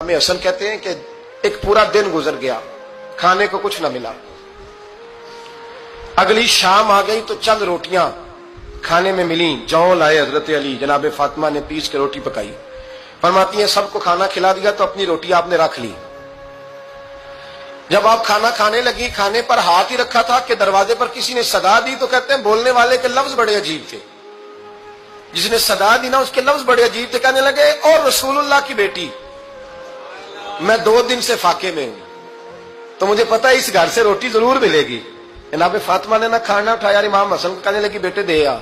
ہمیں حسن کہتے ہیں کہ ایک پورا دن گزر گیا، کھانے کو کچھ نہ ملا، اگلی شام آ گئی تو چند روٹیاں کھانے میں ملیں، جو لائے حضرت علی، جناب فاطمہ نے پیس کے روٹی پکائی، فرماتی ہیں سب کو کھانا کھلا دیا تو اپنی روٹی آپ نے رکھ لی۔ جب آپ کھانا کھانے لگی، کھانے پر ہاتھ ہی رکھا تھا کہ دروازے پر کسی نے صدا دی، تو کہتے ہیں بولنے والے کے لفظ بڑے عجیب تھے، جس نے صدا دی نا اس کے لفظ بڑے عجیب تھے، کہنے لگے اور رسول اللہ کی بیٹی، میں 2 دن سے فاقے میں ہوں، تو مجھے پتا ہے اس گھر سے روٹی ضرور ملے گی۔ جناب فاطمہ نے نہ کھانا اٹھایا، امام حسن کو کہنے لگی بیٹے دے آ۔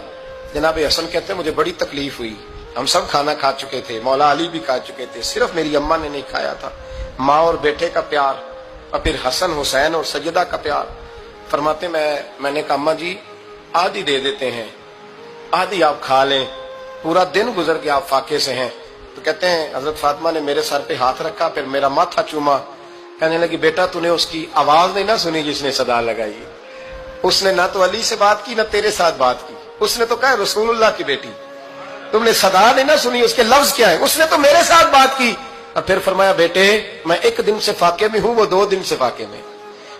جناب حسن کہتے ہیں مجھے بڑی تکلیف ہوئی، ہم سب کھانا کھا چکے تھے، مولا علی بھی کھا چکے تھے، صرف میری اماں نے نہیں کھایا تھا۔ ماں اور بیٹے کا پیار، اور پھر حسن حسین اور سیدہ کا پیار۔ فرماتے میں نے کہا اماں جی آدھی دے دیتے ہیں، آدھی آپ کھا لیں، پورا دن گزر کے آپ فاقے سے ہیں۔ تو کہتے ہیں حضرت فاطمہ نے میرے سر پہ ہاتھ رکھا، پھر میرا ماتھا چوما، کہنے لگی بیٹا تو نے اس کی آواز نہیں نہ سنی جس نے صدا لگائی، اس نے نہ تو علی سے بات کی نہ تیرے ساتھ بات کی، اس نے تو کہا رسول اللہ کی بیٹی، تم نے صدا نہیں نہ سنی، اس کے لفظ کیا ہے، اس نے تو میرے ساتھ بات کی۔ اور پھر فرمایا بیٹے میں 1 دن سے فاقے میں ہوں، وہ 2 دن سے فاقے میں،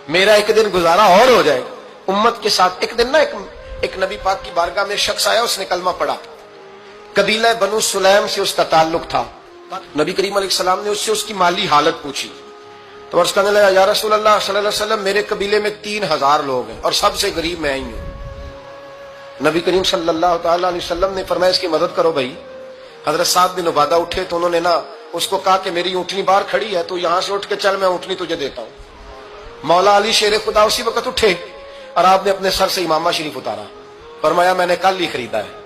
میرا 1 دن گزارا اور ہو جائے امت کے ساتھ۔ ایک دن نا ایک نبی پاک کی بارگاہ میں شخص آیا، اس نے کلمہ پڑھا، قبیلہ بنو سلیم سے اس کا تعلق تھا۔ نبی کریم علیہ السلام نے اس سے اس کی مالی حالت پوچھی، تو عرض کرنے لگا یا رسول اللہ صلی اللہ علیہ وسلم میرے قبیلے میں 3000 لوگ ہیں اور سب سے غریب میں ہی ہوں۔ نبی کریم صلی اللہ تعالی علیہ وسلم نے فرمایا اس کی مدد کرو بھائی۔ حضرت سعد بن عبادہ اٹھے تو انہوں نے نا اس کو کہا کہ میری اونٹنی باہر کھڑی ہے، تو یہاں سے اٹھ کے چل، میں اونٹنی تجھے دیتا ہوں۔ مولا علی شیر خدا اسی وقت اٹھے اور آپ نے اپنے سر سے امامہ شریف اتارا، فرمایا میں نے کل ہی خریدا ہے،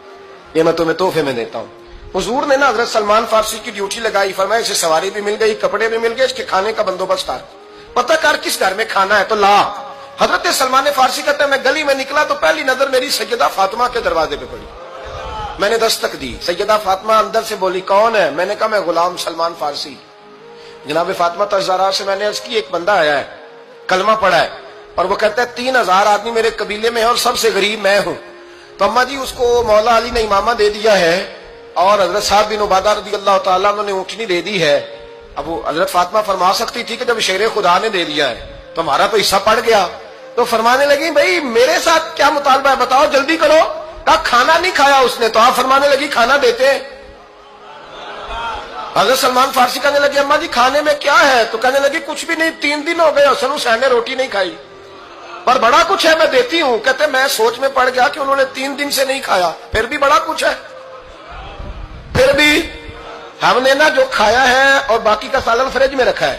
یہ میں تمہیں تحفے میں دیتا ہوں۔ حضور نے نا حضرت سلمان فارسی کی ڈیوٹی لگائی، فرمایا اسے سواری بھی مل گئی، کپڑے بھی مل گئے، اس کے کھانے کا بندوبست کر، پتہ کر کس گھر میں کھانا ہے تو لا۔ حضرت سلمان فارسی کہتے ہیں میں گلی میں نکلا تو پہلی نظر میری سیدہ فاطمہ کے دروازے پہ پڑی، میں نے دستک دی، سیدہ فاطمہ اندر سے بولی کون ہے؟ میں نے کہا میں غلام سلمان فارسی۔ جناب فاطمہ تزہرا سے میں نے عرض کی ایک بندہ آیا ہے، کلمہ پڑھا ہے، اور وہ کہتا ہے 3000 آدمی میرے قبیلے میں ہیں اور سب سے غریب میں ہوں۔ تو اماں جی اس کو مولا علی نے امامہ دے دیا ہے اور حضرت سعد بن عبادہ رضی اللہ تعالیٰ عنہ نے اونٹنی دے دی ہے۔ اب وہ حضرت فاطمہ فرما سکتی تھی کہ جب شیر خدا نے دے دیا ہے تو ہمارا تو حصہ پڑ گیا۔ تو فرمانے لگی بھائی میرے ساتھ کیا مطالبہ ہے بتاؤ جلدی کرو۔ کہا کھانا نہیں کھایا اس نے، تو آپ فرمانے لگی کھانا دیتے ہیں۔ حضرت سلمان فارسی کہنے لگی اماں جی کھانے میں کیا ہے؟ تو کہنے لگی کچھ بھی نہیں، 3 دن ہو گئے حسن حسین نے روٹی نہیں کھائی، پر بڑا کچھ ہے میں دیتی ہوں۔ کہتے میں سوچ میں پڑ گیا کہ انہوں نے 3 دن سے نہیں کھایا، پھر بھی بڑا کچھ ہے، پھر بھی ہم نے نا جو کھایا ہے اور باقی کا سالن فریج میں رکھا ہے،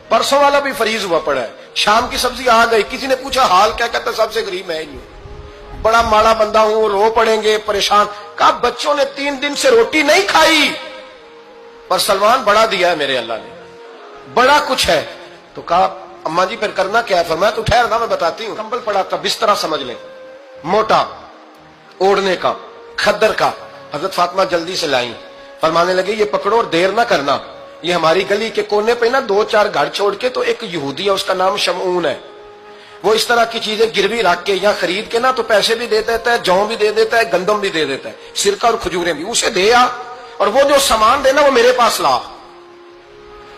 پرسوں والا بھی فریز ہوا پڑا ہے، شام کی سبزی آ گئی۔ کسی نے پوچھا حال کیا؟ کہتا سب سے غریب میں ہی ہوں، بڑا ماڑا بندہ ہوں، رو پڑیں گے پریشان۔ کہا بچوں نے 3 دن سے روٹی نہیں کھائی، پر سلمان بڑا دیا ہے میرے اللہ نے، بڑا کچھ ہے۔ تو کہا اماں جی پھر کرنا کیا ہے؟ فرمایا تو ٹھہر نا میں بتاتی ہوں۔ کمبل پڑا تھا، بسترا سمجھ لیں، موٹا اوڑھنے کا، کھدر کا۔ حضرت فاطمہ جلدی سے لائیں، فرمانے لگے یہ پکڑو اور دیر نہ کرنا، یہ ہماری گلی کے کونے پہ نا 2-4 گھر چھوڑ کے تو ایک یہودی ہے، اس کا نام شمعون ہے، وہ اس طرح کی چیزیں گروی رکھ کے یا خرید کے نا تو پیسے بھی دے دیتا ہے، جوں بھی دے دیتا ہے، گندم بھی دے دیتا ہے، سرکہ اور کھجوریں بھی، اسے دے آ، اور وہ جو سامان دینا وہ میرے پاس لا،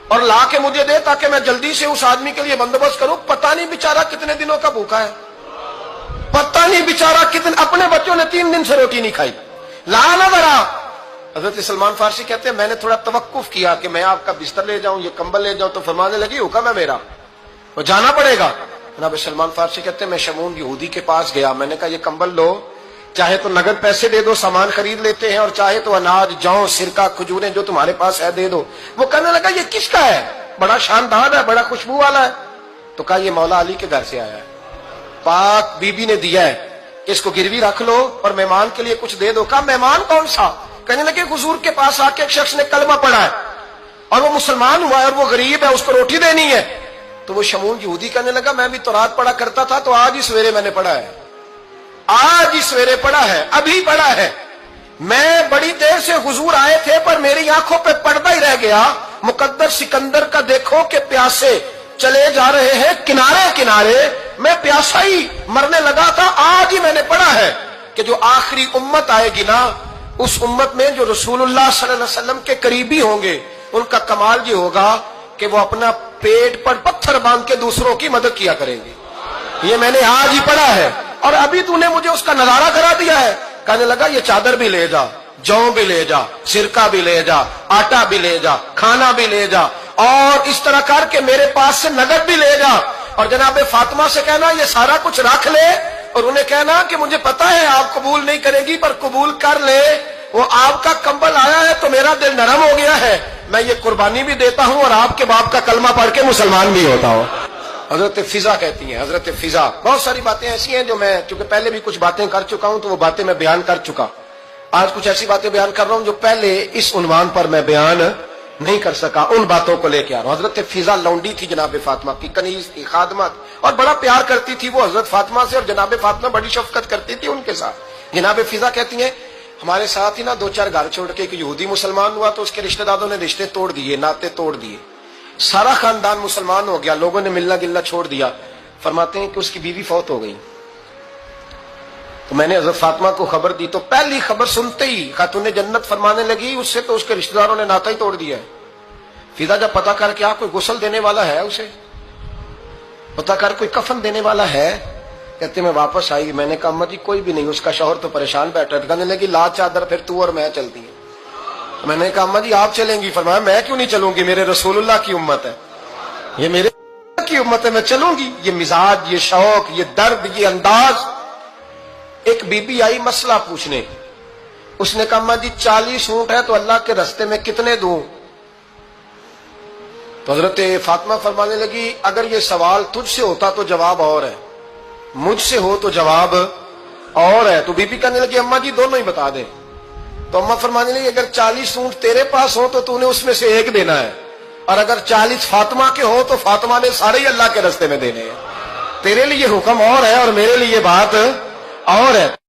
اور لا کے مجھے دے تاکہ میں جلدی سے اس آدمی کے لیے بندوبست کروں۔ پتہ نہیں بیچارہ کتنے دنوں کا بھوکا ہے، پتہ نہیں بیچارہ کتنے، اپنے بچوں نے 3 دن سے روٹی نہیں کھائی، لا نہ ذرا۔ حضرت سلمان فارسی کہتے ہیں میں نے تھوڑا توقف کیا کہ میں آپ کا بستر لے جاؤں، یہ کمبل لے جاؤں، تو فرمانے لگی حکم ہے میرا، وہ جانا پڑے گا۔ جناب سلمان فارسی کہتے ہیں میں شمعون یہودی کے پاس گیا، میں نے کہا یہ کمبل لو، چاہے تو نگد پیسے دے دو، سامان خرید لیتے ہیں، اور چاہے تو اناج، جوں، سرکہ، کھجوریں جو تمہارے پاس ہے دے دو۔ وہ کہنے لگا یہ کس کا ہے؟ بڑا شاندار ہے، بڑا خوشبو والا ہے۔ تو کہا یہ مولا علی کے گھر سے آیا ہے، پاک بی بی نے دیا ہے، اس کو گروی رکھ لو اور مہمان کے لیے کچھ دے دو۔ کہا مہمان کون سا؟ کہنے لگے حضور کے پاس آ کے ایک شخص نے کلمہ پڑھا ہے اور وہ مسلمان ہوا ہے اور وہ غریب ہے، اس کو روٹی دینی ہے۔ تو وہ شمعون یہودی کہنے لگا میں بھی تورات پڑھا کرتا تھا، تو آج ہی سویرے میں نے پڑھا ہے، آج ہی سویرے پڑھا ہے، ابھی پڑھا ہے، میں بڑی دیر سے حضور آئے تھے پر میری آنکھوں پہ پردہ ہی رہ گیا، مقدر سکندر کا دیکھو کہ پیاسے چلے جا رہے ہیں کنارے کنارے، میں پیاسا ہی مرنے لگا تھا، آج ہی میں نے پڑھا ہے کہ جو آخری امت آئے گی نا، اس امت میں جو رسول اللہ صلی اللہ علیہ وسلم کے قریبی ہوں گے ان کا کمال یہ ہوگا کہ وہ اپنا پیٹ پر پتھر باندھ کے دوسروں کی مدد کیا کریں گے. یہ میں نے آج ہی پڑھا ہے اور ابھی تو نے مجھے اس کا نظارہ کرا دیا ہے. کہنے لگا یہ چادر بھی لے جا, جو بھی لے جا, سرکہ بھی لے جا, آٹا بھی لے جا, کھانا بھی لے جا, اور اس طرح کر کے میرے پاس سے نقد بھی لے جا, اور جناب فاطمہ سے کہنا یہ سارا کچھ رکھ لے, اور انہیں کہنا کہ مجھے پتا ہے آپ قبول نہیں کرے گی پر قبول کر لے, وہ آپ کا کمبل آیا ہے تو میرا دل نرم ہو گیا ہے, میں یہ قربانی بھی دیتا ہوں اور آپ کے باپ کا کلمہ پڑھ کے مسلمان بھی ہوتا ہوں. حضرت فضا کہتی ہیں, حضرت فضا. بہت ساری باتیں ایسی ہیں جو میں چونکہ پہلے بھی کچھ باتیں کر چکا ہوں تو وہ باتیں میں بیان کر چکا. آج کچھ ایسی باتیں بیان کر رہا ہوں جو پہلے اس عنوان پر میں بیان نہیں کر سکا, ان باتوں کو لے کے آ رہا ہوں. حضرت فضا لونڈی تھی جناب فاطمہ کی, کنیز تھی, خادمہ, اور بڑا پیار کرتی تھی وہ حضرت فاطمہ سے, اور جناب فاطمہ بڑی شفقت کرتی تھی ان کے ساتھ. جناب فضا کہتی ہیں ہمارے ساتھ ہی نا 2-4 گھر چھوڑ کے ایک یہودی مسلمان ہوا تو اس کے رشتہ داروں نے رشتے توڑ دیے, ناطے توڑ دیے, سارا خاندان مسلمان ہو گیا, لوگوں نے ملنا گلنا چھوڑ دیا. فرماتے ہیں کہ اس کی بیوی فوت ہو گئی. تو میں نے حضرت فاطمہ کو خبر دی تو پہلی خبر سنتے ہی خاتون جنت فرمانے لگی اس سے تو اس کے رشتہ داروں نے ناتا ہی توڑ دیا ہے. فضا جب پتا کر کے کوئی غسل دینے والا ہے, اسے پتا کر کوئی کفن دینے والا ہے, کہتے میں واپس آئی. میں نے کہا اما جی کوئی بھی نہیں, اس کا شوہر تو پریشان بیٹھا ہے. کہنے لگی لا چادر پھر تو اور میں چلتی ہیں. میں نے کہا اما جی آپ چلیں گی؟ فرمایا میں کیوں نہیں چلوں گی, میرے رسول اللہ کی امت ہے, یہ میرے کی امت ہے, میں چلوں گی. یہ مزاج, یہ شوق, یہ درد, یہ انداز. ایک بی بی آئی مسئلہ پوچھنے, اس نے کہا اما جی 40 اونٹ ہے تو اللہ کے راستے میں کتنے دوں؟ تو حضرت فاطمہ فرمانے لگی اگر یہ سوال تجھ سے ہوتا تو جواب اور ہے, مجھ سے ہو تو جواب اور ہے. تو بی بی کہنے لگی اما جی دونوں ہی بتا دیں. تو اما فرمانے لگی اگر 40 اونٹ تیرے پاس ہو تو نے اس میں سے ایک دینا ہے, اور اگر 40 فاطمہ کے ہو تو فاطمہ نے سارے ہی اللہ کے راستے میں دینے ہیں. تیرے لیے حکم اور ہے اور میرے لیے بات اور ہے.